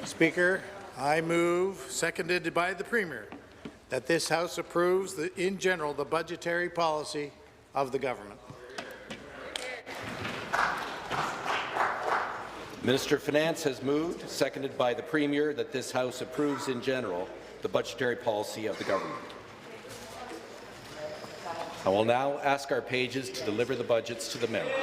Speaker, I move, seconded by the Premier, that this House approves, in general, the budgetary policy of the government. Minister of Finance has moved, seconded by the Premier, that this House approves in general the budgetary policy of the government. I will now ask our pages to deliver the budgets to the members.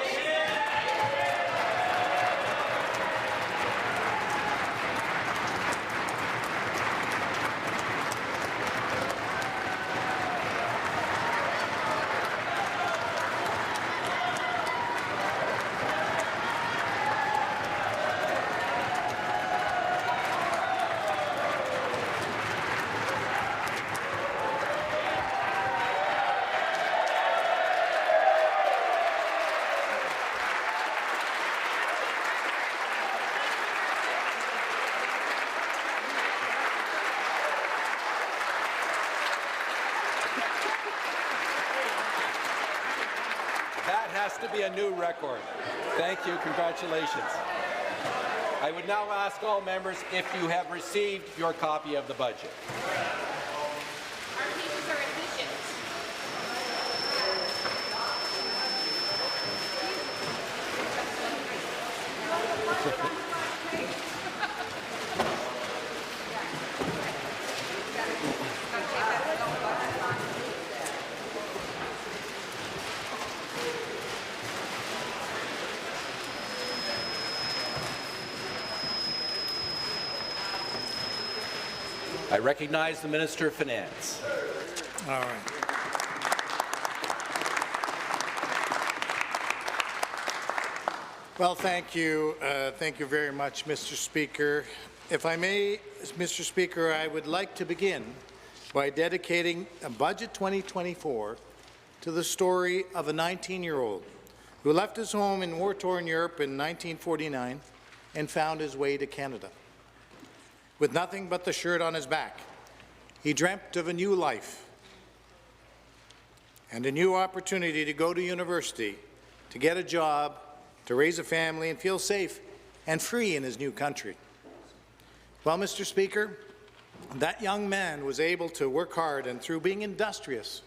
Has to be a new record. Thank you. Congratulations. I would now ask all members if you have received your copy of the budget. Our pages are efficient. I recognize the Minister of Finance. All right. Well, thank you. Thank you very much, Mr. Speaker. If I may, Mr. Speaker, I would like to begin by dedicating a Budget 2024 to the story of a 19-year-old who left his home in war-torn Europe in 1949 and found his way to Canada. With nothing but the shirt on his back, he dreamt of a new life and a new opportunity to go to university, to get a job, to raise a family and feel safe and free in his new country. Well, Mr. Speaker, that young man was able to work hard and, through being industrious,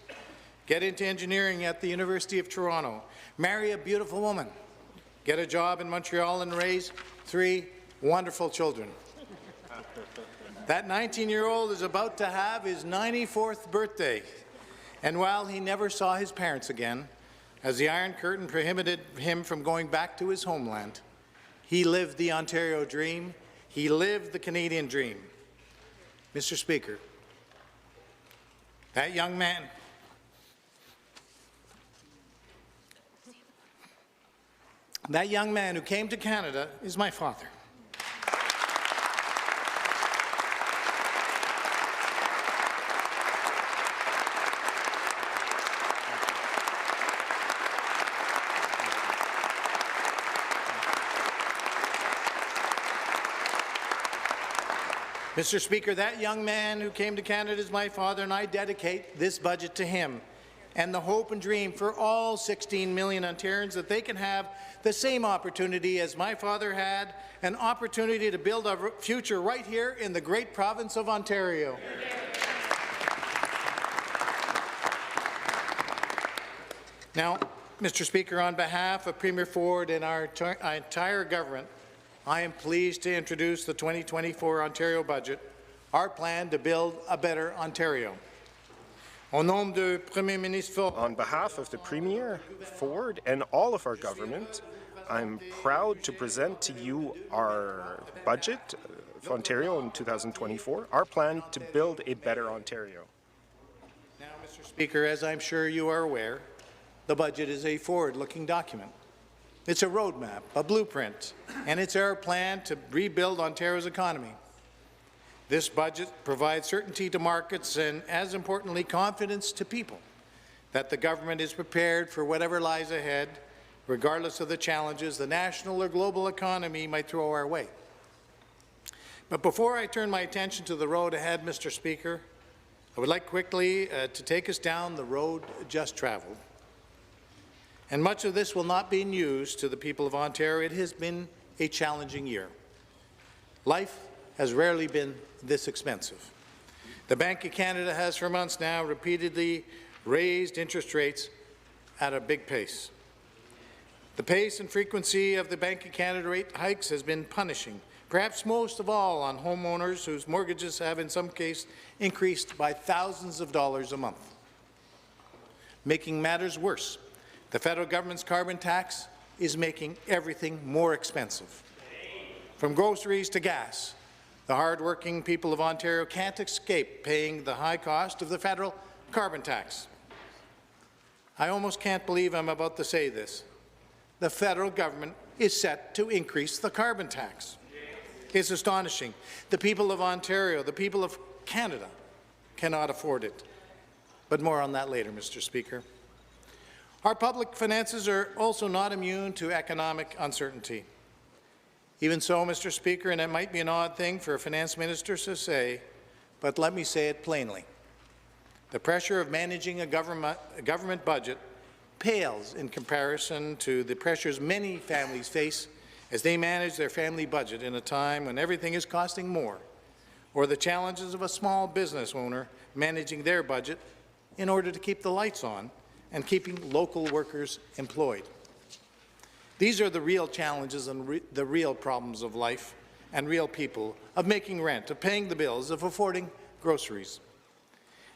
get into engineering at the University of Toronto, marry a beautiful woman, get a job in Montreal and raise 3 wonderful children. That 19-year-old is about to have his 94th birthday, and while he never saw his parents again, as the Iron Curtain prohibited him from going back to his homeland, he lived the Ontario dream, he lived the Canadian dream. Mr. Speaker, that young man who came to Canada is my father. Mr. Speaker, that young man who came to Canada is my father, and I dedicate this budget to him and the hope and dream for all 16 million Ontarians that they can have the same opportunity as my father had, an opportunity to build a future right here in the great province of Ontario. Now, Mr. Speaker, on behalf of Premier Ford and our entire government, I am pleased to introduce the 2024 Ontario budget, our plan to build a better Ontario. On behalf of the Premier, Ford, and all of our government, I'm proud to present to you our budget for Ontario in 2024, our plan to build a better Ontario. Now, Mr. Speaker, as I'm sure you are aware, the budget is a forward-looking document. It's a roadmap, a blueprint, and it's our plan to rebuild Ontario's economy. This budget provides certainty to markets and, as importantly, confidence to people that the government is prepared for whatever lies ahead, regardless of the challenges the national or global economy might throw our way. But before I turn my attention to the road ahead, Mr. Speaker, I would like quickly to take us down the road just travelled. And much of this will not be news to the people of Ontario. It has been a challenging year. Life has rarely been this expensive. The Bank of Canada has for months now repeatedly raised interest rates at a big pace. The pace and frequency of the Bank of Canada rate hikes has been punishing, perhaps most of all on homeowners whose mortgages have in some cases increased by thousands of dollars a month. Making matters worse, the federal government's carbon tax is making everything more expensive. From groceries to gas, the hard-working people of Ontario can't escape paying the high cost of the federal carbon tax. I almost can't believe I'm about to say this. The federal government is set to increase the carbon tax. It's astonishing. The people of Ontario, the people of Canada, cannot afford it. But more on that later, Mr. Speaker. Our public finances are also not immune to economic uncertainty. Even so, Mr. Speaker, and it might be an odd thing for a finance minister to say, but let me say it plainly. The pressure of managing a government budget pales in comparison to the pressures many families face as they manage their family budget in a time when everything is costing more, or the challenges of a small business owner managing their budget in order to keep the lights on and keeping local workers employed. These are the real challenges and the real problems of life and real people, of making rent, of paying the bills, of affording groceries.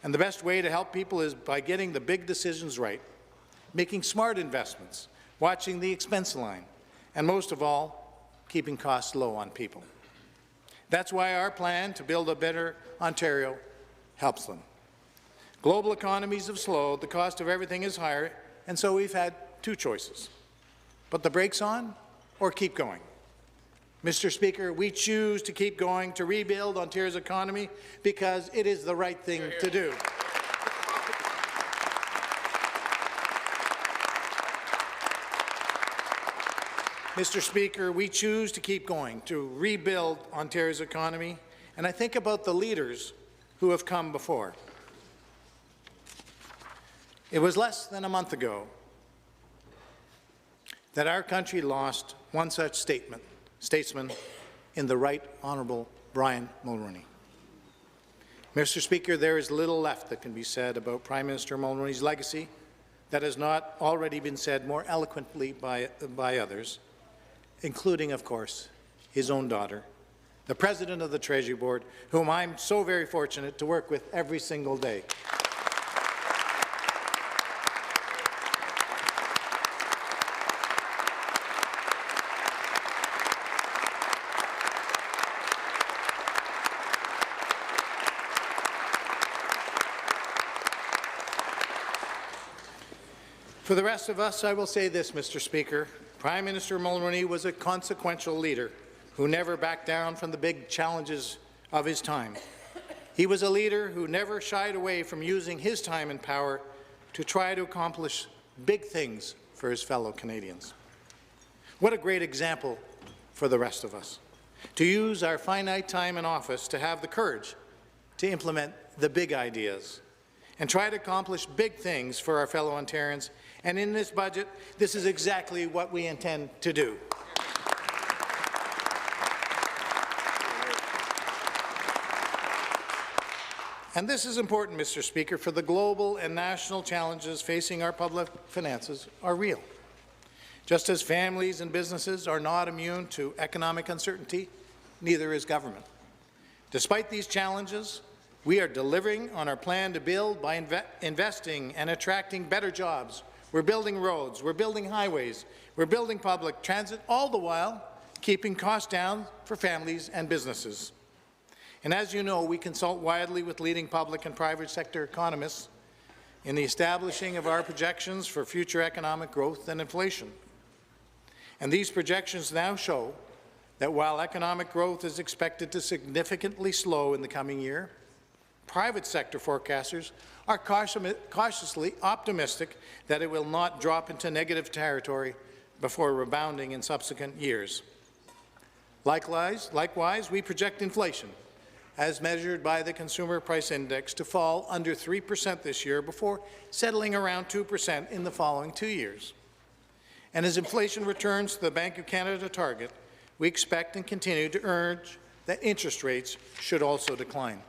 And the best way to help people is by getting the big decisions right, making smart investments, watching the expense line, and most of all, keeping costs low on people. That's why our plan to build a better Ontario helps them. Global economies have slowed, the cost of everything is higher, and so we've had two choices. Put the brakes on or keep going. Mr. Speaker, we choose to keep going to rebuild Ontario's economy because it is the right thing to do. Mr. Speaker, we choose to keep going to rebuild Ontario's economy, and I think about the leaders who have come before. It was less than a month ago that our country lost one such statesman in the Right Honourable Brian Mulroney. Mr. Speaker, there is little left that can be said about Prime Minister Mulroney's legacy that has not already been said more eloquently by others, including, of course, his own daughter, the President of the Treasury Board, whom I'm so very fortunate to work with every single day. For the rest of us, I will say this, Mr. Speaker. Prime Minister Mulroney was a consequential leader who never backed down from the big challenges of his time. He was a leader who never shied away from using his time and power to try to accomplish big things for his fellow Canadians. What a great example for the rest of us, to use our finite time in office to have the courage to implement the big ideas and try to accomplish big things for our fellow Ontarians. And in this budget, this is exactly what we intend to do. And this is important, Mr. Speaker, for the global and national challenges facing our public finances are real. Just as families and businesses are not immune to economic uncertainty, neither is government. Despite these challenges, we are delivering on our plan to build by investing and attracting better jobs. We're building roads, we're building highways, we're building public transit, all the while keeping costs down for families and businesses. And as you know, we consult widely with leading public and private sector economists in the establishing of our projections for future economic growth and inflation. And these projections now show that while economic growth is expected to significantly slow in the coming year, private sector forecasters are cautiously optimistic that it will not drop into negative territory before rebounding in subsequent years. Likewise, we project inflation, as measured by the Consumer Price Index, to fall under 3% this year before settling around 2% in the following 2 years. And as inflation returns to the Bank of Canada target, we expect and continue to urge that interest rates should also decline.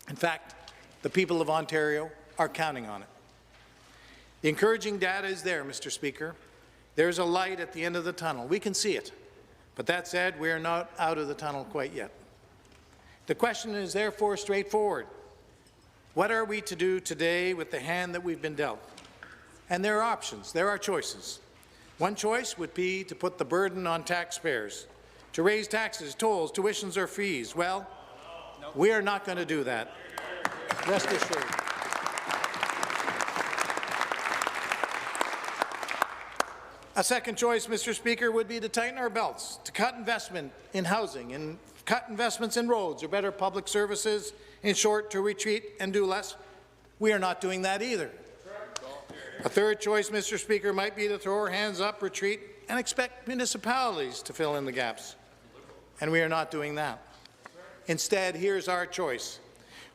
In fact, the people of Ontario are counting on it. The encouraging data is there, Mr. Speaker. There's a light at the end of the tunnel. We can see it. But that said, we are not out of the tunnel quite yet. The question is therefore straightforward. What are we to do today with the hand that we've been dealt? And there are options. There are choices. One choice would be to put the burden on taxpayers, to raise taxes, tolls, tuitions, or fees. Well, we are not going to do that. Rest assured. A second choice, Mr. Speaker, would be to tighten our belts, to cut investment in housing and cut investments in roads or better public services, in short, to retreat and do less. We are not doing that either. A third choice, Mr. Speaker, might be to throw our hands up, retreat, and expect municipalities to fill in the gaps. And we are not doing that. Instead, here's our choice.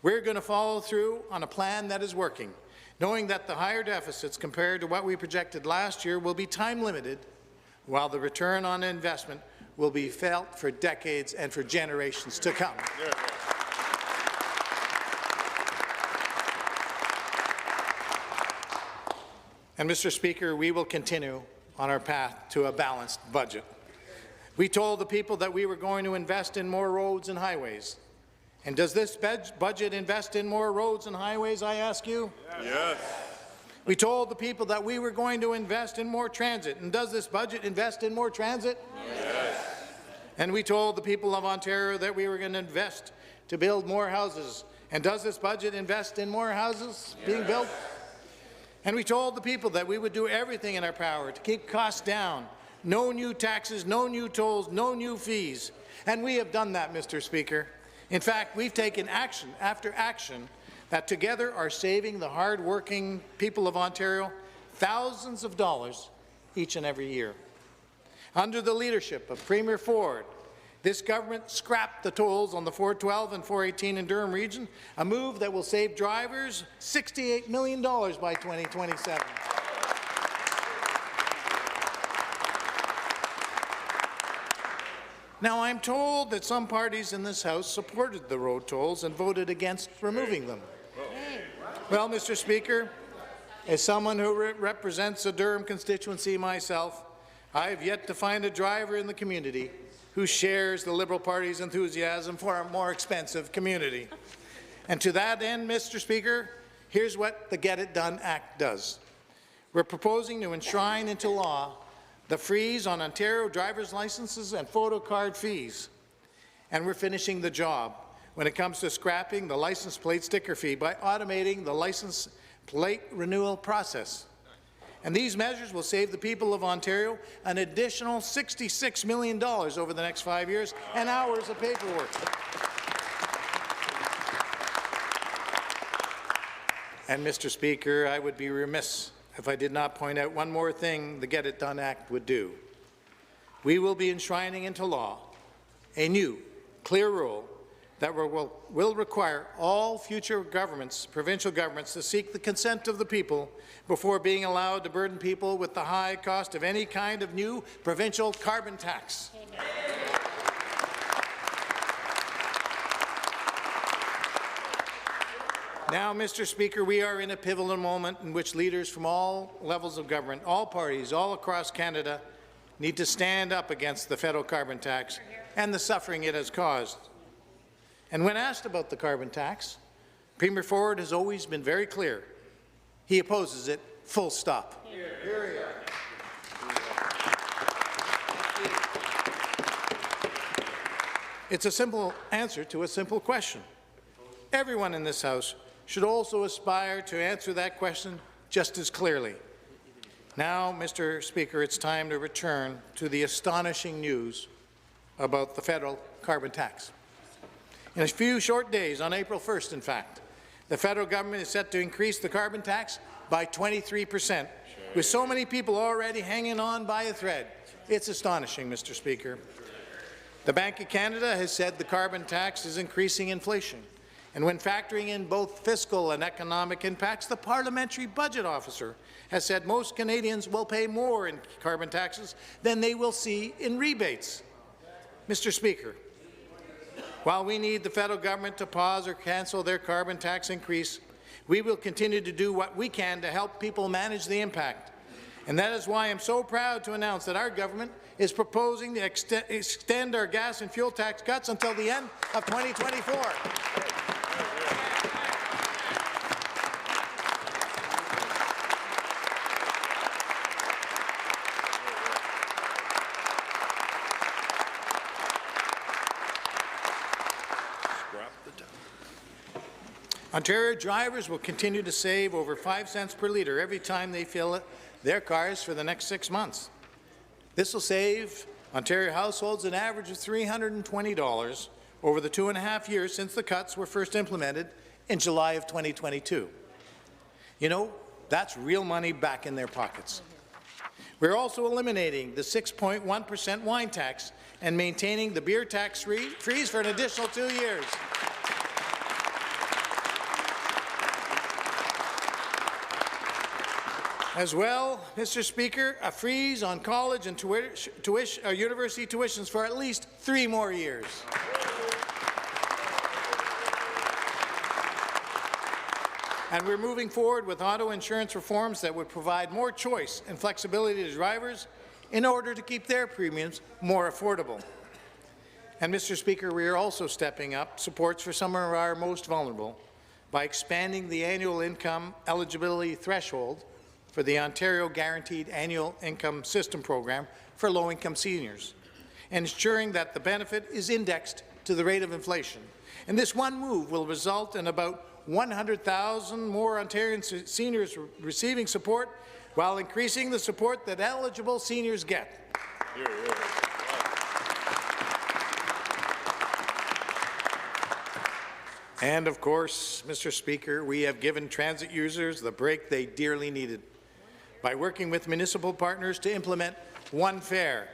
We're going to follow through on a plan that is working, knowing that the higher deficits compared to what we projected last year will be time-limited, while the return on investment will be felt for decades and for generations to come. And, Mr. Speaker, we will continue on our path to a balanced budget. We told the people that we were going to invest in more roads and highways. And does this budget invest in more roads and highways, I ask you? Yes. We told the people that we were going to invest in more transit. And does this budget invest in more transit? Yes. And we told the people of Ontario that we were going to invest to build more houses. And does this budget invest in more houses being built? And we told the people that we would do everything in our power to keep costs down. No new taxes, no new tolls, no new fees. And we have done that, Mr. Speaker. In fact, we've taken action after action that together are saving the hard-working people of Ontario thousands of dollars each and every year. Under the leadership of Premier Ford, this government scrapped the tolls on the 412 and 418 in Durham region, a move that will save drivers $68 million by 2027. Now, I'm told that some parties in this House supported the road tolls and voted against removing them. Well, Mr. Speaker, as someone who represents a Durham constituency myself, I have yet to find a driver in the community who shares the Liberal Party's enthusiasm for a more expensive community. And to that end, Mr. Speaker, here's what the Get It Done Act does. We're proposing to enshrine into law the freeze on Ontario driver's licenses and photo card fees. And we're finishing the job when it comes to scrapping the license plate sticker fee by automating the license plate renewal process. And these measures will save the people of Ontario an additional $66 million over the next 5 years and hours of paperwork. And, Mr. Speaker, I would be remiss if I did not point out one more thing the Get It Done Act would do. We will be enshrining into law a new, clear rule that will require all future governments, provincial governments, to seek the consent of the people before being allowed to burden people with the high cost of any kind of new provincial carbon tax. Now, Mr. Speaker, we are in a pivotal moment in which leaders from all levels of government, all parties, all across Canada, need to stand up against the federal carbon tax and the suffering it has caused. And when asked about the carbon tax, Premier Ford has always been very clear. He opposes it, full stop. It's a simple answer to a simple question. Everyone in this House should also aspire to answer that question just as clearly. Now, Mr. Speaker, it's time to return to the astonishing news about the federal carbon tax. In a few short days, on April 1st, in fact, the federal government is set to increase the carbon tax by 23%, with so many people already hanging on by a thread. It's astonishing, Mr. Speaker. The Bank of Canada has said the carbon tax is increasing inflation. And when factoring in both fiscal and economic impacts, the Parliamentary Budget Officer has said most Canadians will pay more in carbon taxes than they will see in rebates. Mr. Speaker, While we need the federal government to pause or cancel their carbon tax increase, we will continue to do what we can to help people manage the impact. And that is why I'm so proud to announce that our government is proposing to extend our gas and fuel tax cuts until the end of 2024. Ontario drivers will continue to save over 5 cents per litre every time they fill their cars for the next 6 months. This will save Ontario households an average of $320 over the 2.5 years since the cuts were first implemented in July of 2022. You know, that's real money back in their pockets. We're also eliminating the 6.1% wine tax and maintaining the beer tax freeze for an additional 2 years. As well, Mr. Speaker, a freeze on college and university tuitions for at least 3 more years. And we're moving forward with auto insurance reforms that would provide more choice and flexibility to drivers in order to keep their premiums more affordable. And, Mr. Speaker, we are also stepping up supports for some of our most vulnerable by expanding the annual income eligibility threshold for the Ontario Guaranteed Annual Income System program for low-income seniors, and ensuring that the benefit is indexed to the rate of inflation. And this one move will result in about 100,000 more Ontarian seniors receiving support, while increasing the support that eligible seniors get. And of course, Mr. Speaker, we have given transit users the break they dearly needed by working with municipal partners to implement one fare.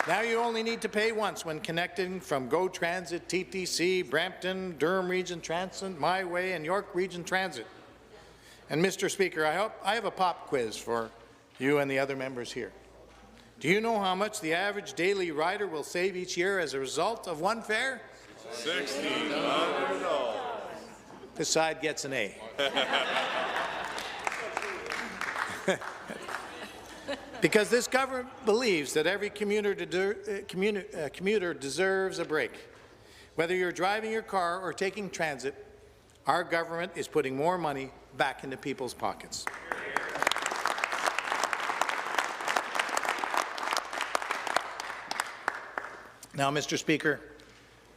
Now you only need to pay once when connecting from GO Transit, TTC, Brampton, Durham Region Transit, My Way, and York Region Transit. And Mr. Speaker, I have a pop quiz for you and the other members here. Do you know how much the average daily rider will save each year as a result of one fare? $1,600. This side gets an A. Because this government believes that every commuter deserves a break. Whether you're driving your car or taking transit, our government is putting more money back into people's pockets. Now, Mr. Speaker,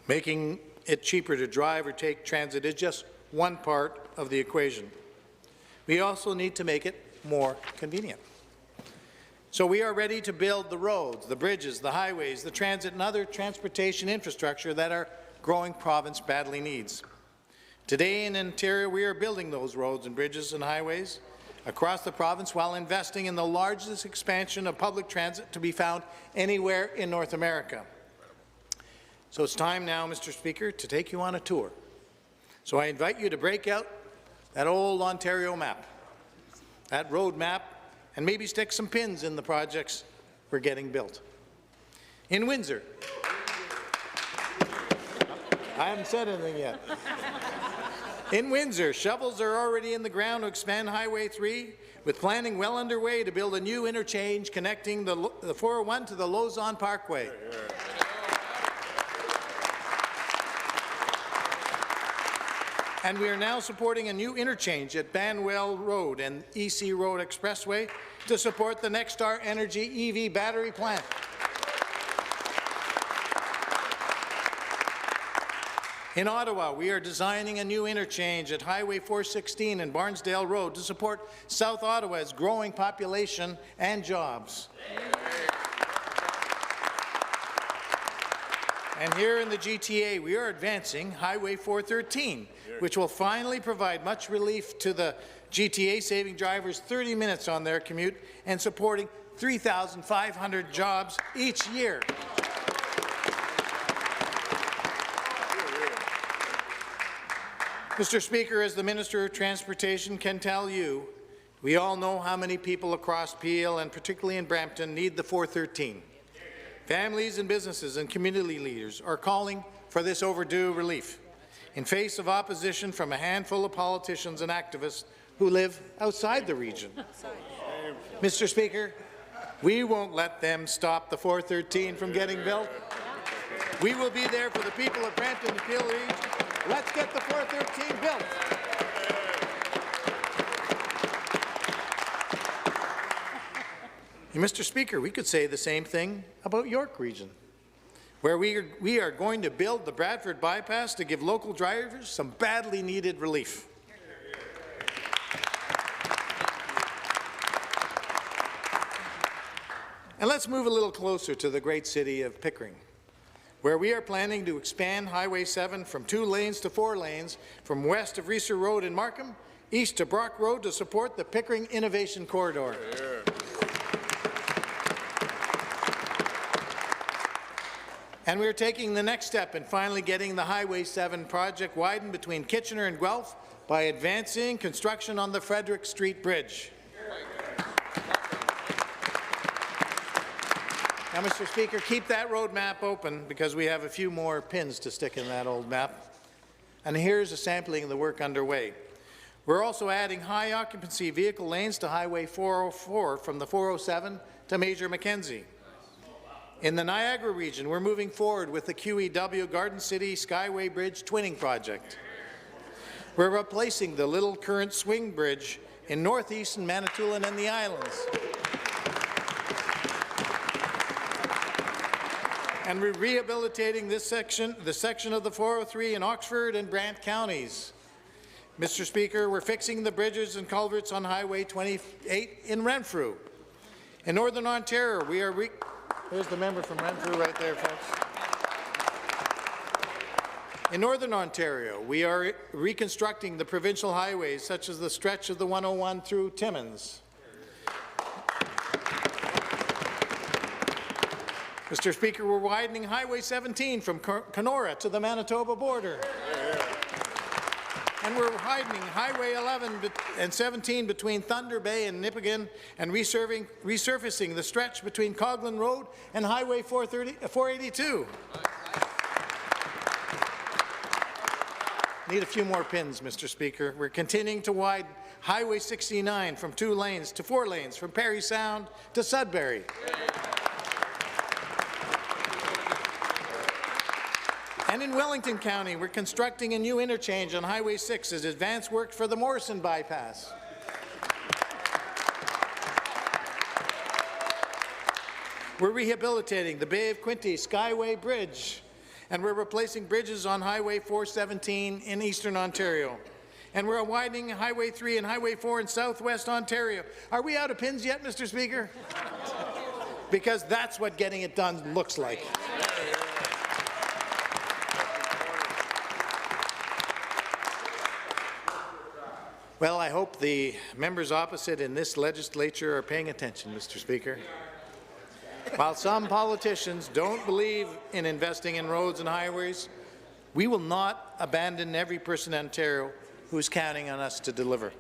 making it cheaper to drive or take transit is just one part of the equation. We also need to make it more convenient. So we are ready to build the roads, the bridges, the highways, the transit and other transportation infrastructure that our growing province badly needs. Today in Ontario, we are building those roads and bridges and highways across the province while investing in the largest expansion of public transit to be found anywhere in North America. So it's time now, Mr. Speaker, to take you on a tour. So I invite you to break out that old Ontario map, that road map, and maybe stick some pins in the projects we're getting built. In Windsor, I haven't said anything yet. In Windsor, shovels are already in the ground to expand Highway 3, with planning well underway to build a new interchange connecting the 401 to the Lausanne Parkway. And we are now supporting a new interchange at Banwell Road and EC Road Expressway to support the Nexstar Energy EV battery plant. In Ottawa, we are designing a new interchange at Highway 416 and Barnsdale Road to support South Ottawa's growing population and jobs. And here in the GTA, we are advancing Highway 413, which will finally provide much relief to the GTA, saving drivers 30 minutes on their commute and supporting 3,500 jobs each year. Mr. Speaker, as the Minister of Transportation can tell you, We all know how many people across Peel and particularly in Brampton need the 413. Families and businesses and community leaders are calling for this overdue relief in face of opposition from a handful of politicians and activists who live outside the region. Mr. Speaker, we won't let them stop the 413 from getting built. We will be there for the people of Brampton and Peel region. Let's get the 413 built. Mr. Speaker, we could say the same thing about York Region, where we are going to build the Bradford bypass to give local drivers some badly needed relief. And let's move a little closer to the great city of Pickering, where we are planning to expand Highway 7 from 2 lanes to 4 lanes from west of Reeser Road in Markham, east to Brock Road to support the Pickering Innovation Corridor. And we are taking the next step in finally getting the Highway 7 project widened between Kitchener and Guelph by advancing construction on the Frederick Street Bridge. Now, Mr. Speaker, keep that road map open because we have a few more pins to stick in that old map. And here's a sampling of the work underway. We're also adding high occupancy vehicle lanes to Highway 404 from the 407 to Major Mackenzie. In the Niagara region, we're moving forward with the QEW Garden City Skyway Bridge Twinning Project. We're replacing the Little Current Swing Bridge in northeastern Manitoulin and the Islands. And we're rehabilitating the section of the 403 in Oxford and Brant counties. Mr. Speaker, we're fixing the bridges and culverts on Highway 28 in Renfrew. In Northern Ontario, we are there's the member from Renfrew right there, folks. In Northern Ontario, we are reconstructing the provincial highways, such as the stretch of the 101 through Timmins. Mr. Speaker, we're widening Highway 17 from Kenora to the Manitoba border. And we're widening Highway 11 and 17 between Thunder Bay and Nipigon and resurfacing the stretch between Coghlan Road and Highway 482. Need a few more pins, Mr. Speaker. We're continuing to widen Highway 69 from 2 lanes to 4 lanes from Parry Sound to Sudbury. And in Wellington County, we're constructing a new interchange on Highway 6 as advanced work for the Morrison bypass. We're rehabilitating the Bay of Quinte Skyway Bridge, and we're replacing bridges on Highway 417 in Eastern Ontario. And we're widening Highway 3 and Highway 4 in Southwest Ontario. Are we out of pins yet, Mr. Speaker? Because that's what getting it done looks like. Well, I hope the members opposite in this legislature are paying attention, Mr. Speaker. While some politicians don't believe in investing in roads and highways, we will not abandon every person in Ontario who is counting on us to deliver.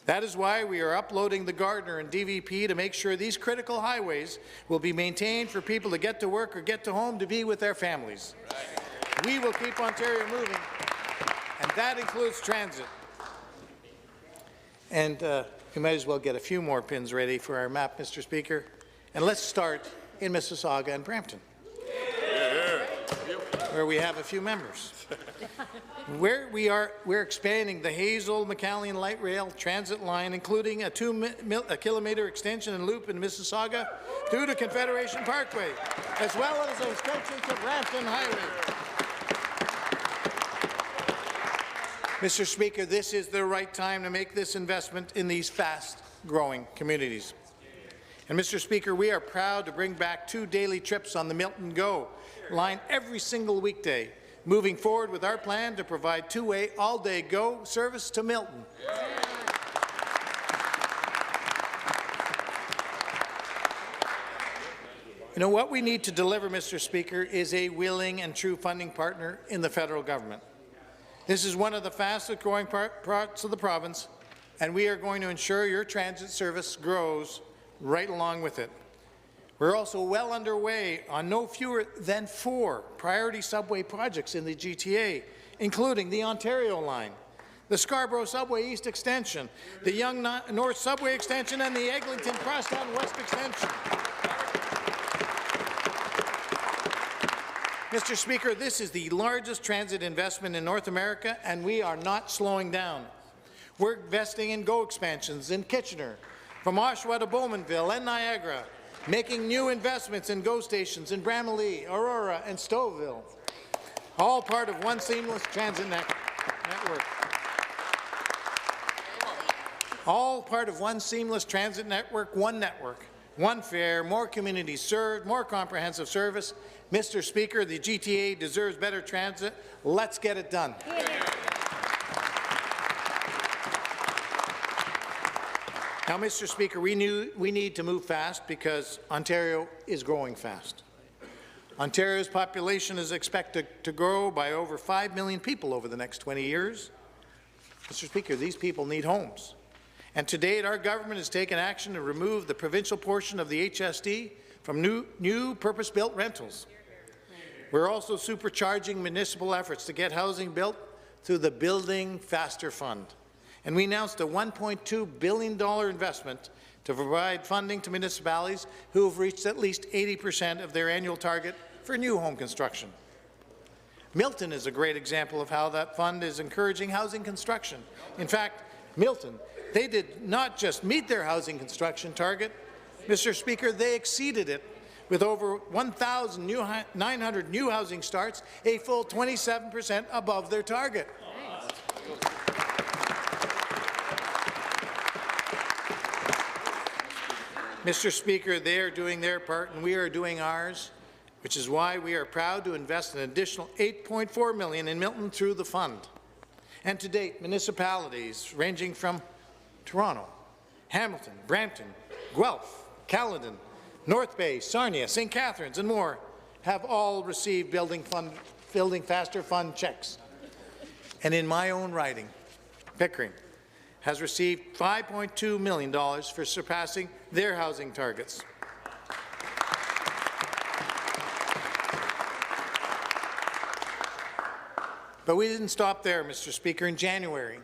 That is why we are uploading the Gardner and DVP to make sure these critical highways will be maintained for people to get to work or get to home to be with their families. We will keep Ontario moving, and that includes transit. And we might as well get a few more pins ready for our map, Mr. Speaker. And let's start in Mississauga and Brampton, where we have a few members. We're expanding the Hazel-McCallion Light Rail Transit Line, including a 2-kilometre extension and loop in Mississauga through to Confederation Parkway, as well as a extension to Brampton Highway. Mr. Speaker, this is the right time to make this investment in these fast-growing communities. And Mr. Speaker, we are proud to bring back 2 daily trips on the Milton Go line every single weekday, moving forward with our plan to provide 2-way all-day Go service to Milton. You know, what we need to deliver, Mr. Speaker, is a willing and true funding partner in the federal government. This is one of the fastest growing parts of the province, and we are going to ensure your transit service grows right along with it. We're also well underway on no fewer than 4 priority subway projects in the GTA, including the Ontario line, the Scarborough Subway East Extension, the Yonge North Subway Extension, and the Eglinton Crosstown West Extension. Mr. Speaker, this is the largest transit investment in North America, and we are not slowing down. We're investing in GO expansions in Kitchener, from Oshawa to Bowmanville and Niagara, making new investments in GO stations in Bramalea, Aurora, and Stouffville, all part of one seamless transit network. All part of one seamless transit network, one fare, more communities served, more comprehensive service. Mr. Speaker, the GTA deserves better transit. Let's get it done. Now, Mr. Speaker, we need to move fast because Ontario is growing fast. Ontario's population is expected to grow by over 5 million people over the next 20 years. Mr. Speaker, these people need homes. And to date, our government has taken action to remove the provincial portion of the HST from new purpose-built rentals. We're also supercharging municipal efforts to get housing built through the Building Faster Fund. And we announced a $1.2 billion investment to provide funding to municipalities who have reached at least 80% of their annual target for new home construction. Milton is a great example of how that fund is encouraging housing construction. In fact, Milton, they did not just meet their housing construction target, Mr. Speaker, they exceeded it with over 1,900 new housing starts, a full 27% above their target. Mr. Speaker, they are doing their part and we are doing ours, which is why we are proud to invest an additional $8.4 million in Milton through the fund. And to date, municipalities ranging from Toronto, Hamilton, Brampton, Guelph, Caledon, North Bay, Sarnia, St. Catharines, and more have all received Building Faster Fund checks. And in my own riding, Pickering has received $5.2 million for surpassing their housing targets. But we didn't stop there, Mr. Speaker. In January,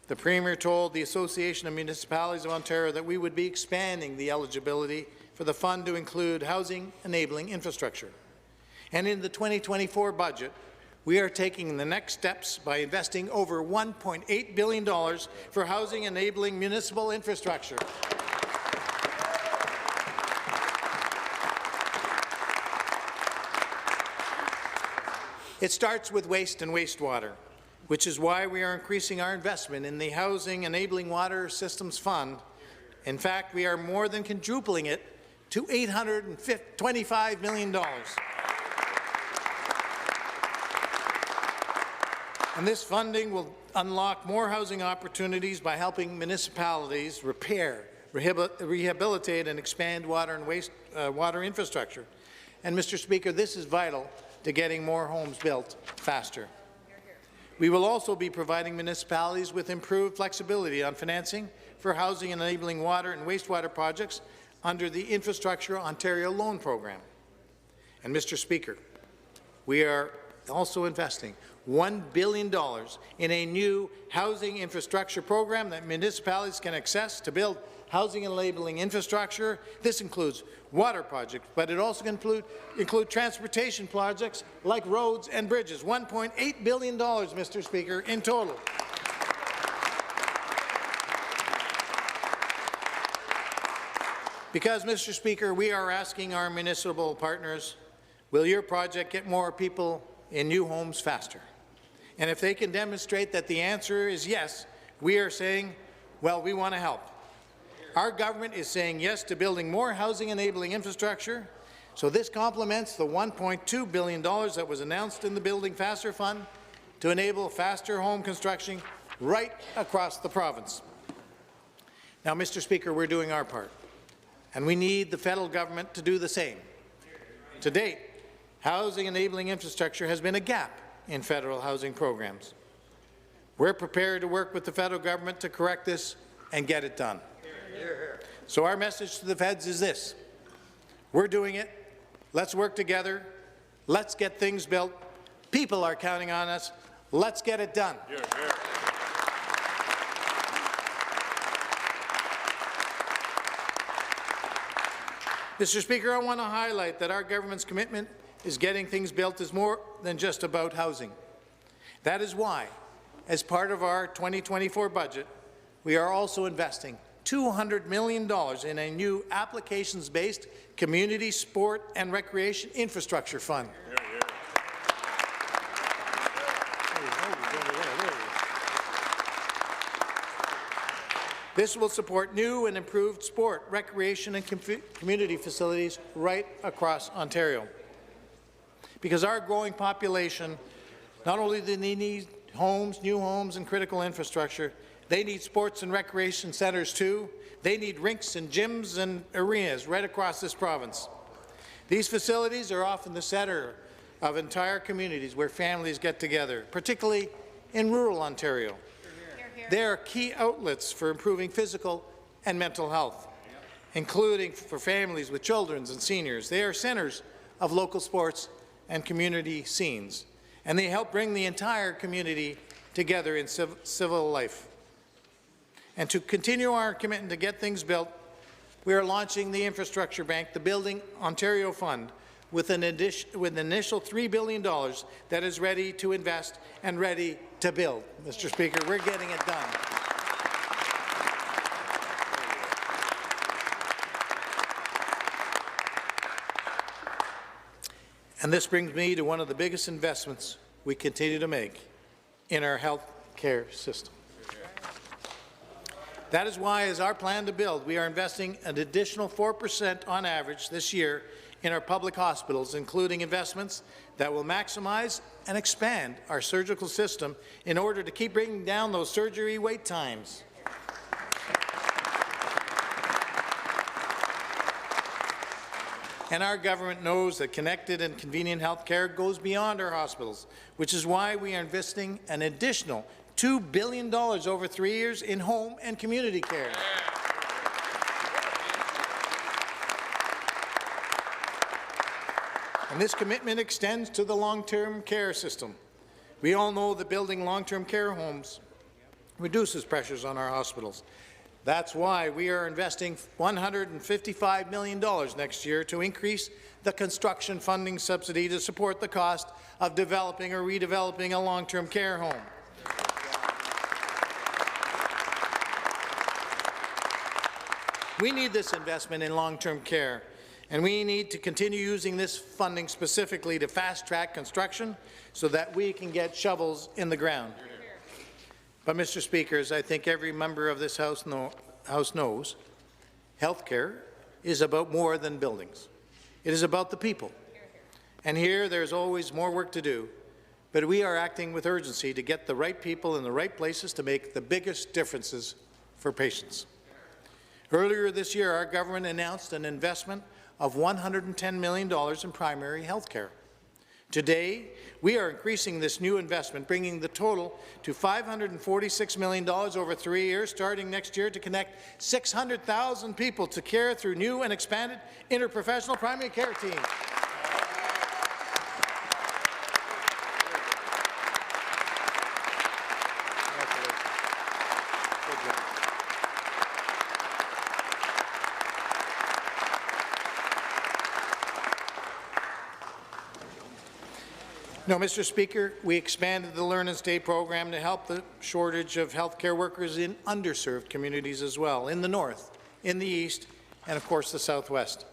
the Premier told the Association of Municipalities of Ontario that we would be expanding the eligibility for the fund to include housing-enabling infrastructure. And in the 2024 budget, we are taking the next steps by investing over $1.8 billion for housing-enabling municipal infrastructure. It starts with waste and wastewater, which is why we are increasing our investment in the Housing Enabling Water Systems Fund. In fact, we are more than quadrupling it to $825 million. And this funding will unlock more housing opportunities by helping municipalities repair, rehabilitate, and expand water and wastewater infrastructure. And, Mr. Speaker, this is vital to getting more homes built faster. We will also be providing municipalities with improved flexibility on financing for housing enabling water and wastewater projects under the Infrastructure Ontario Loan Program. And, Mr. Speaker, we are also investing $1 billion in a new housing infrastructure program that municipalities can access to build housing enabling infrastructure. This includes water projects, but it also can include transportation projects like roads and bridges. $1.8 billion, Mr. Speaker, in total. Because, Mr. Speaker, we are asking our municipal partners, will your project get more people in new homes faster? And if they can demonstrate that the answer is yes, we are saying, well, we want to help. Our government is saying yes to building more housing-enabling infrastructure, so this complements the $1.2 billion that was announced in the Building Faster Fund to enable faster home construction right across the province. Now, Mr. Speaker, we're doing our part, and we need the federal government to do the same. To date, housing-enabling infrastructure has been a gap in federal housing programs. We're prepared to work with the federal government to correct this and get it done. So our message to the feds is this: we're doing it. Let's work together. Let's get things built. People are counting on us. Let's get it done. Mr. Speaker, I want to highlight that our government's commitment is getting things built is more than just about housing. That is why, as part of our 2024 budget, we are also investing $200 million in a new applications-based community sport and recreation infrastructure fund. This will support new and improved sport, recreation and community facilities right across Ontario. Because our growing population, not only do they need homes, new homes and critical infrastructure, they need sports and recreation centres too. They need rinks and gyms and arenas right across this province. These facilities are often the centre of entire communities where families get together, particularly in rural Ontario. They are key outlets for improving physical and mental health, including for families with children and seniors. They are centres of local sports and community scenes, and they help bring the entire community together in civil life. And to continue our commitment to get things built, we are launching the Infrastructure Bank, the Building Ontario Fund, with an initial $3 billion that is ready to invest and ready to build. Mr. Speaker, we're getting it done. And this brings me to one of the biggest investments we continue to make in our health care system. That is why, as our plan to build, we are investing an additional 4% on average this year in our public hospitals, including investments that will maximize and expand our surgical system in order to keep bringing down those surgery wait times. And our government knows that connected and convenient health care goes beyond our hospitals, which is why we are investing an additional $2 billion over 3 years in home and community care. And this commitment extends to the long-term care system. We all know that building long-term care homes reduces pressures on our hospitals. That's why we are investing $155 million next year to increase the construction funding subsidy to support the cost of developing or redeveloping a long-term care home. We need this investment in long-term care, and we need to continue using this funding specifically to fast-track construction so that we can get shovels in the ground. But, Mr. Speaker, as I think every member of this House knows, health care is about more than buildings. It is about the people. And here there's always more work to do, but we are acting with urgency to get the right people in the right places to make the biggest differences for patients. Earlier this year, our government announced an investment of $110 million in primary health care. Today, we are increasing this new investment, bringing the total to $546 million over 3 years, starting next year, to connect 600,000 people to care through new and expanded interprofessional primary care teams. No, Mr. Speaker, we expanded the Learn and Stay program to help the shortage of healthcare workers in underserved communities as well, in the north, in the east, and of course the southwest.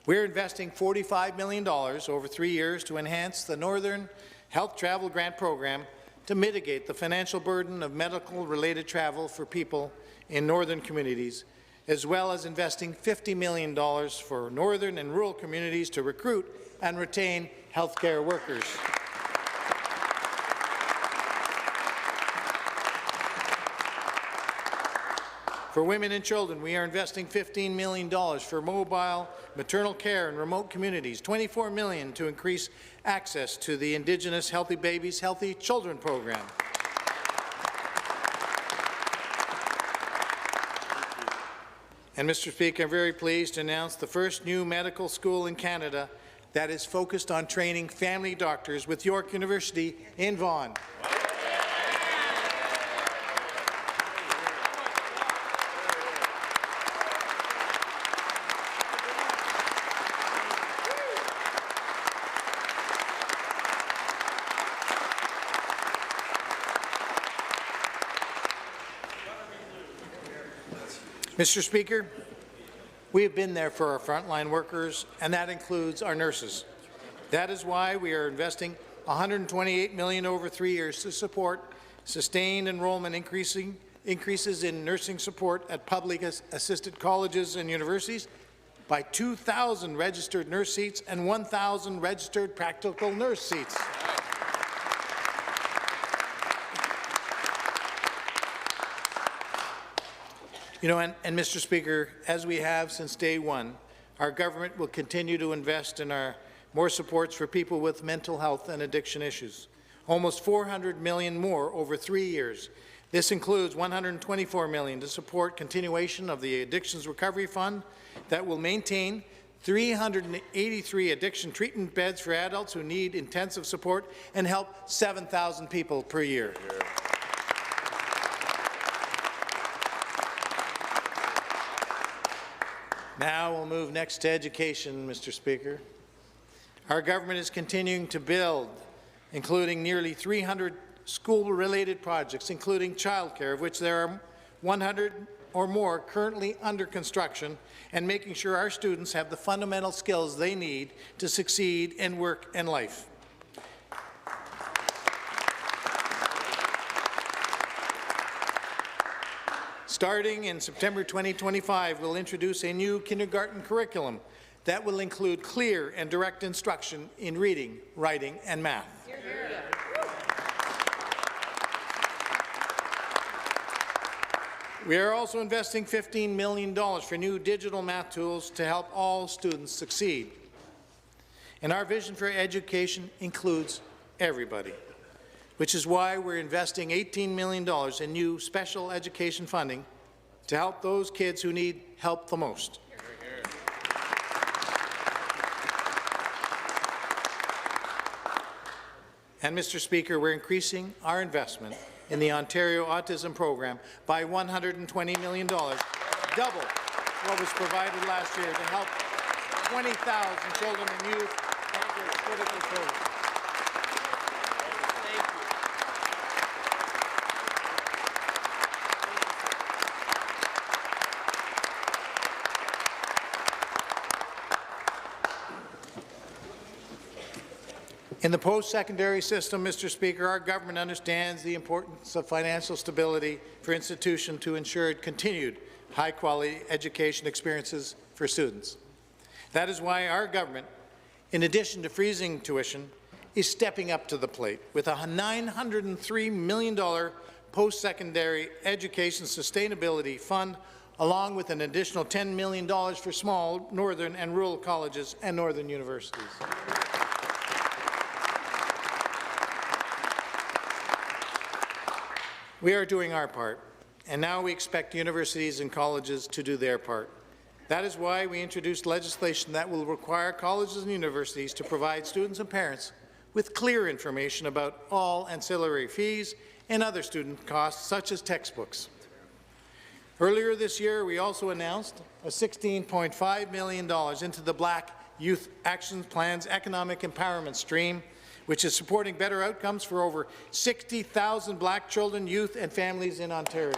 We're investing $45 million over 3 years to enhance the Northern Health Travel Grant Program to mitigate the financial burden of medical-related travel for people in northern communities, as well as investing $50 million for northern and rural communities to recruit and retain healthcare workers. For women and children, we are investing $15 million for mobile maternal care in remote communities, $24 million to increase access to the Indigenous Healthy Babies, Healthy Children program. And Mr. Speaker, I'm very pleased to announce the first new medical school in Canada that is focused on training family doctors with York University in Vaughan. Mr. Speaker, we have been there for our frontline workers, and that includes our nurses. That is why we are investing $128 million over 3 years to support sustained enrollment increases in nursing support at public assisted colleges and universities by 2,000 registered nurse seats and 1,000 registered practical nurse seats. You know, and Mr. Speaker, as we have since day one, our government will continue to invest in more supports for people with mental health and addiction issues. Almost $400 million more over 3 years. This includes $124 million to support continuation of the Addictions Recovery Fund that will maintain 383 addiction treatment beds for adults who need intensive support and help 7,000 people per year. Now we'll move next to education, Mr. Speaker. Our government is continuing to build, including nearly 300 school-related projects, including childcare, of which there are 100 or more currently under construction, and making sure our students have the fundamental skills they need to succeed in work and life. Starting in September 2025, we'll introduce a new kindergarten curriculum that will include clear and direct instruction in reading, writing, and math. We are also investing $15 million for new digital math tools to help all students succeed. And our vision for education includes everybody, which is why we're investing $18 million in new special education funding to help those kids who need help the most. And, Mr. Speaker, we're increasing our investment in the Ontario Autism Program by $120 million, double what was provided last year to help 20,000 children and youth enter critical programs. In the post-secondary system, Mr. Speaker, our government understands the importance of financial stability for institutions to ensure continued high-quality education experiences for students. That is why our government, in addition to freezing tuition, is stepping up to the plate with a $903 million post-secondary education sustainability fund, along with an additional $10 million for small northern and rural colleges and northern universities. We are doing our part, and now we expect universities and colleges to do their part. That is why we introduced legislation that will require colleges and universities to provide students and parents with clear information about all ancillary fees and other student costs, such as textbooks. Earlier this year, we also announced a $16.5 million into the Black Youth Action Plan's Economic Empowerment Stream, which is supporting better outcomes for over 60,000 black children, youth, and families in Ontario.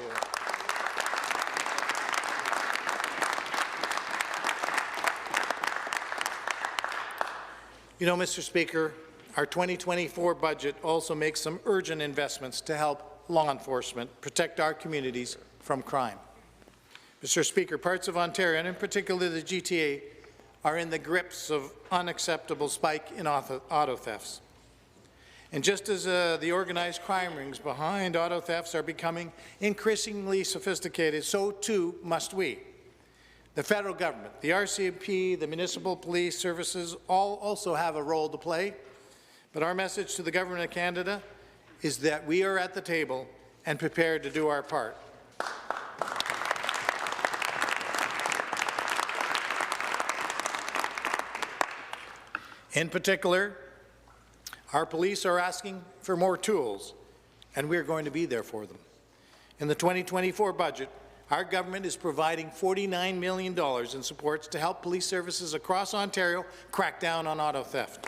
You know, Mr. Speaker, our 2024 budget also makes some urgent investments to help law enforcement protect our communities from crime. Mr. Speaker, parts of Ontario, and in particular the GTA, are in the grips of unacceptable spike in auto thefts. And just as the organized crime rings behind auto thefts are becoming increasingly sophisticated, so too must we. The federal government, the RCMP, the municipal police services all also have a role to play. But our message to the Government of Canada is that we are at the table and prepared to do our part. In particular, our police are asking for more tools, and we're going to be there for them. In the 2024 budget, our government is providing $49 million in supports to help police services across Ontario crack down on auto theft.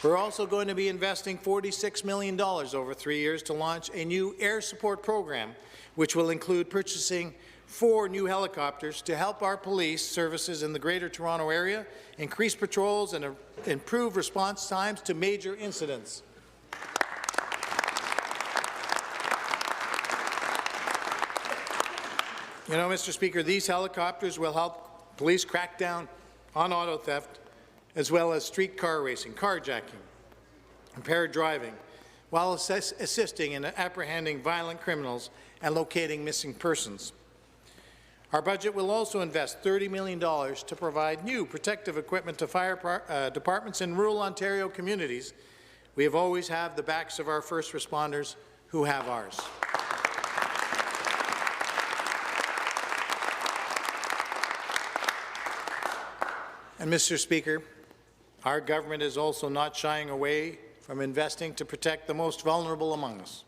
We're also going to be investing $46 million over 3 years to launch a new air support program, which will include purchasing 4 new helicopters to help our police services in the Greater Toronto Area increase patrols and improve response times to major incidents. You know, Mr. Speaker, these helicopters will help police crack down on auto theft, as well as street car racing, carjacking, impaired driving, while assisting in apprehending violent criminals and locating missing persons. Our budget will also invest $30 million to provide new protective equipment to fire departments in rural Ontario communities. We have always had the backs of our first responders who have ours. And Mr. Speaker, our government is also not shying away from investing to protect the most vulnerable among us.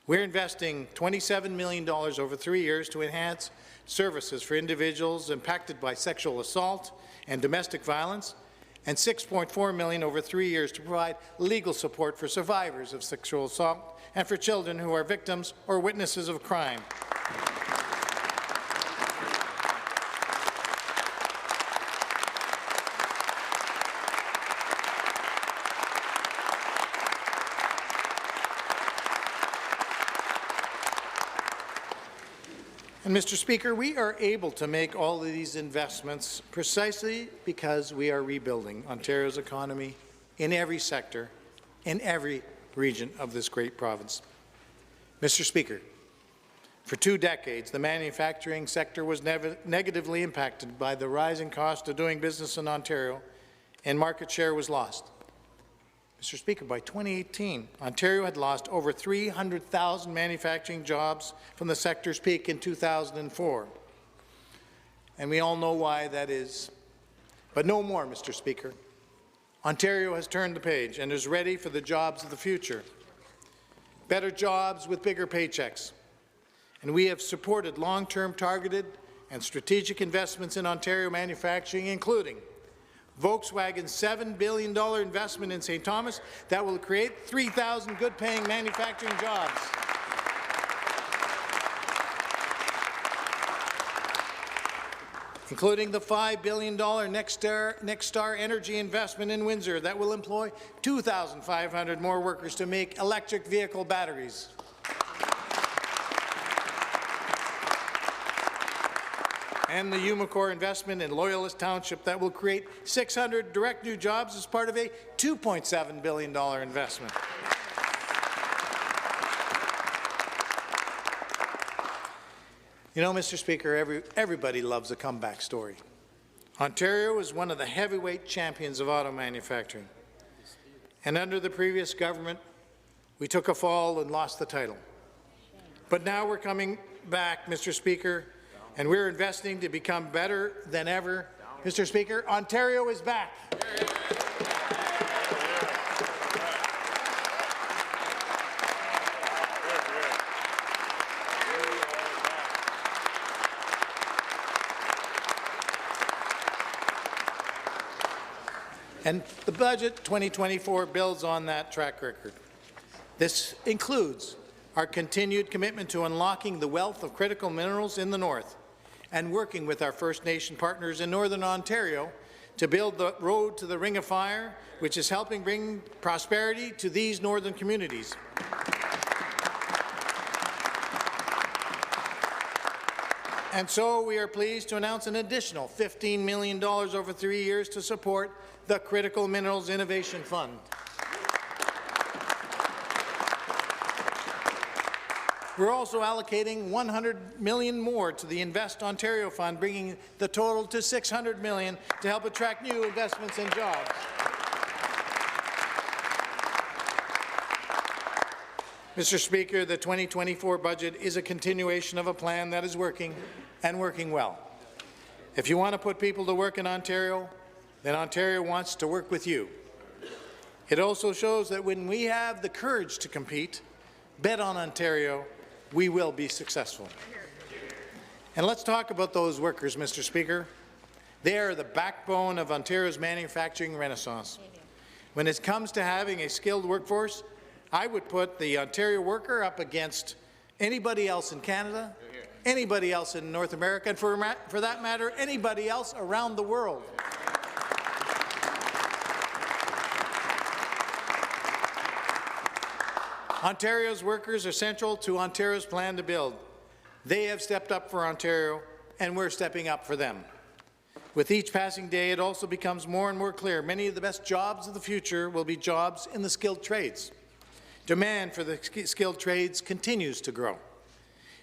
We're investing $27 million over 3 years to enhance services for individuals impacted by sexual assault and domestic violence, and $6.4 million over 3 years to provide legal support for survivors of sexual assault and for children who are victims or witnesses of crime. And Mr. Speaker, we are able to make all of these investments precisely because we are rebuilding Ontario's economy in every sector, in every region of this great province. Mr. Speaker, for 2 decades, the manufacturing sector was negatively impacted by the rising cost of doing business in Ontario, and market share was lost. Mr. Speaker, by 2018, Ontario had lost over 300,000 manufacturing jobs from the sector's peak in 2004. And we all know why that is. But no more, Mr. Speaker. Ontario has turned the page and is ready for the jobs of the future. Better jobs with bigger paychecks. And we have supported long-term targeted and strategic investments in Ontario manufacturing, including Volkswagen's $7 billion investment in St. Thomas that will create 3,000 good-paying manufacturing jobs. Including the $5 billion Nexstar Energy investment in Windsor that will employ 2,500 more workers to make electric vehicle batteries. And the Umicore investment in Loyalist Township that will create 600 direct new jobs as part of a $2.7 billion investment. You know, Mr. Speaker, everybody loves a comeback story. Ontario is one of the heavyweight champions of auto manufacturing. And under the previous government, we took a fall and lost the title. But now we're coming back, Mr. Speaker, and we're investing to become better than ever. Mr. Speaker, Ontario is back. And the budget 2024 builds on that track record. This includes our continued commitment to unlocking the wealth of critical minerals in the north and working with our First Nation partners in Northern Ontario to build the road to the Ring of Fire, which is helping bring prosperity to these northern communities. And so we are pleased to announce an additional $15 million over 3 years to support the Critical Minerals Innovation Fund. We're also allocating $100 million more to the Invest Ontario Fund, bringing the total to $600 million to help attract new investments and jobs. Mr. Speaker, the 2024 budget is a continuation of a plan that is working and working well. If you want to put people to work in Ontario, then Ontario wants to work with you. It also shows that when we have the courage to compete, bet on Ontario, we will be successful. And let's talk about those workers, Mr. Speaker. They are the backbone of Ontario's manufacturing renaissance. When it comes to having a skilled workforce, I would put the Ontario worker up against anybody else in Canada, anybody else in North America, and for that matter, anybody else around the world. Ontario's workers are central to Ontario's plan to build. They have stepped up for Ontario, and we're stepping up for them. With each passing day, it also becomes more and more clear many of the best jobs of the future will be jobs in the skilled trades. Demand for the skilled trades continues to grow.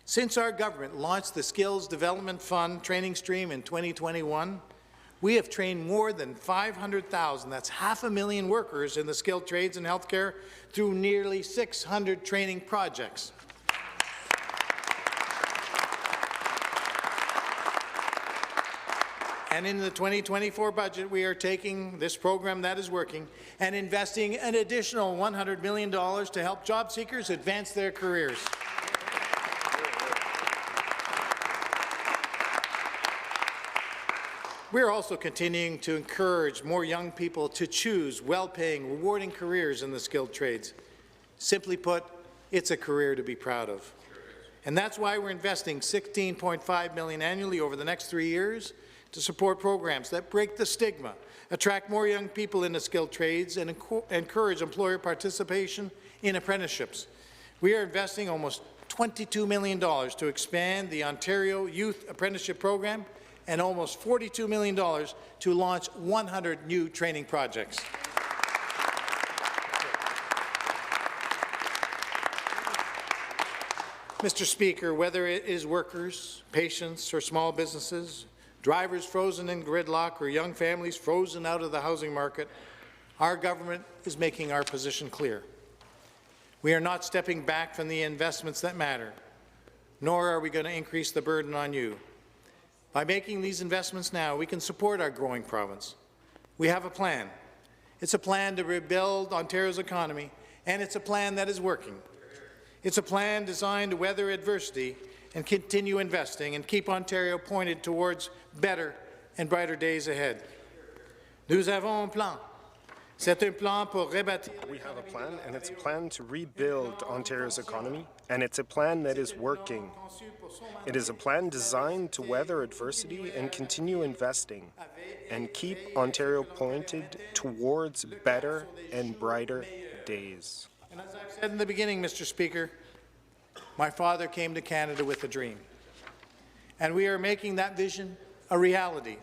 Since our government launched the Skills Development Fund training stream in 2021, we have trained more than 500,000, that's 500,000 workers in the skilled trades and healthcare through nearly 600 training projects. And in the 2024 budget, we are taking this program that is working and investing an additional $100 million to help job seekers advance their careers. We're also continuing to encourage more young people to choose well-paying, rewarding careers in the skilled trades. Simply put, it's a career to be proud of. And that's why we're investing $16.5 million annually over the next 3 years to support programs that break the stigma, attract more young people into skilled trades, and encourage employer participation in apprenticeships. We are investing almost $22 million to expand the Ontario Youth Apprenticeship Program and almost $42 million to launch 100 new training projects. Mr. Speaker, whether it is workers, patients, or small businesses, drivers frozen in gridlock, or young families frozen out of the housing market, our government is making our position clear. We are not stepping back from the investments that matter, nor are we going to increase the burden on you. By making these investments now, we can support our growing province. We have a plan. It's a plan to rebuild Ontario's economy, and it's a plan that is working. It's a plan designed to weather adversity and continue investing and keep Ontario pointed towards better and brighter days ahead. Nous avons un plan. C'est un plan pour rebâtir. We have a plan, and it's a plan to rebuild Ontario's economy, and it's a plan that is working. It is a plan designed to weather adversity and continue investing and keep Ontario pointed towards better and brighter days. And as I've said in the beginning, Mr. Speaker, my father came to Canada with a dream, and we are making that vision a reality.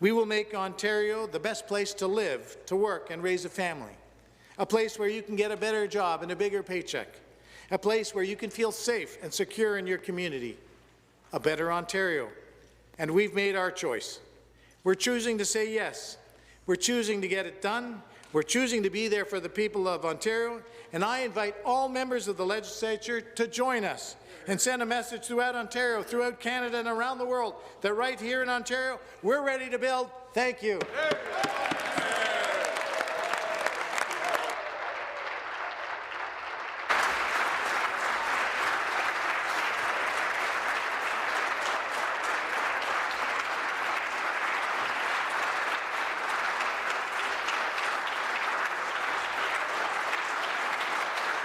We will make Ontario the best place to live, to work, and raise a family, a place where you can get a better job and a bigger paycheck, a place where you can feel safe and secure in your community, a better Ontario. And we've made our choice. We're choosing to say yes. We're choosing to get it done. We're choosing to be there for the people of Ontario, and I invite all members of the legislature to join us and send a message throughout Ontario, throughout Canada, and around the world that right here in Ontario, we're ready to build. Thank you.